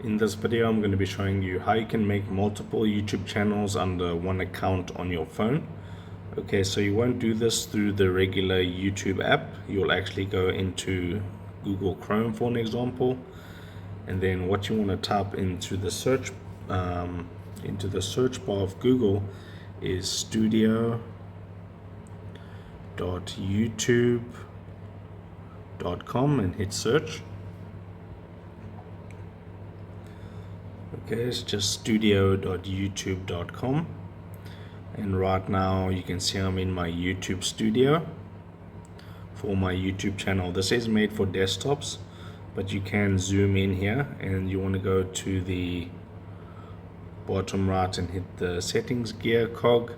In this video, I'm going to be showing you how you can make multiple YouTube channels under one account on your phone. Okay, so you won't do this through the regular YouTube app. You'll actually go into Google Chrome, for an example, and then what you want to type into the search bar of Google is studio.youtube.com and hit search. Okay, it's just studio.youtube.com, and right now you can see I'm in my YouTube studio for my YouTube channel. This is made for desktops, but you can zoom in here, and you want to go to the bottom right and hit the settings gear cog,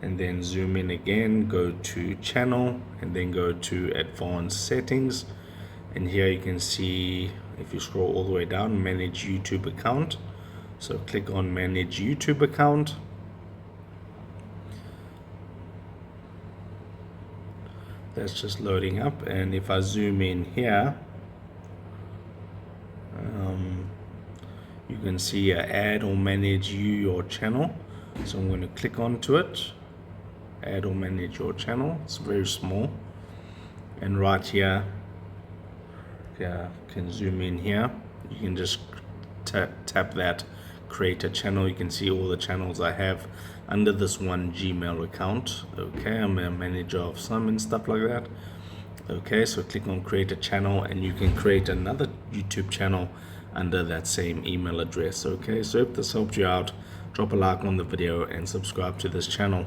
and then zoom in again, go to channel, and then go to advanced settings. And here you can see, if you scroll all the way down, manage YouTube account. So click on manage YouTube account. That's just loading up, and if I zoom in here, you can see add or manage your channel. So I'm going to click onto it, add or manage your channel. It's very small, and right here, you can zoom in here, you can just tap that create a channel. You can see all the channels I have under this one Gmail account. Okay, I'm a manager of some and stuff like that. Okay, so click on create a channel, and you can create another YouTube channel under that same email address. Okay, so if this helped you out, drop a like on the video and subscribe to this channel.